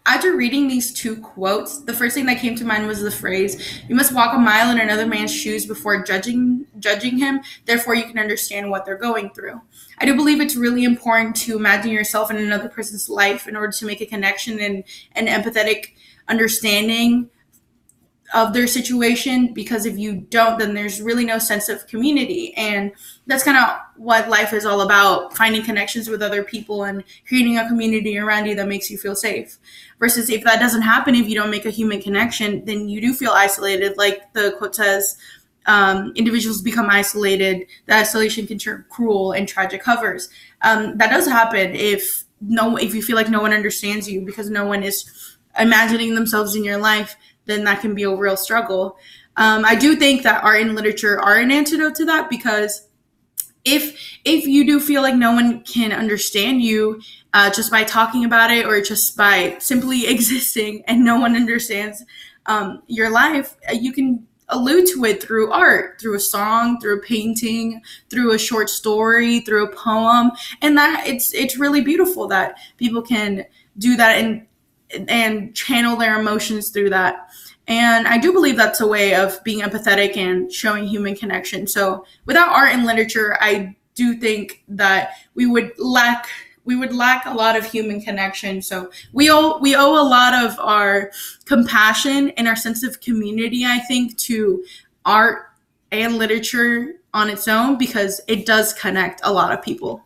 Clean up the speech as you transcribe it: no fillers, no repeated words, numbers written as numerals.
After reading these two quotes, the first thing that came to mind was the phrase, "You must walk a mile in another man's shoes before judging him, therefore you can understand what they're going through." I do believe it's really important to imagine yourself in another person's life in order to make a connection and an empathetic understanding of their situation, because if you don't, then there's really no sense of community. And that's kind of what life is all about, finding connections with other people and creating a community around you that makes you feel safe. Versus if that doesn't happen, if you don't make a human connection, then you do feel isolated. Like the quote says, individuals become isolated. The isolation can turn cruel and tragic covers. That does happen if you feel like no one understands you because no one is imagining themselves in your life, then that can be a real struggle. I do think that art and literature are an antidote to that, because if you do feel like no one can understand you just by talking about it, or just by simply existing and no one understands your life, you can allude to it through art, through a song, through a painting, through a short story, through a poem. And that it's really beautiful that people can do that and channel their emotions through that. And I do believe that's a way of being empathetic and showing human connection. So without art and literature, I do think that we would lack a lot of human connection. So we owe a lot of our compassion and our sense of community, I think, to art and literature on its own, because it does connect a lot of people.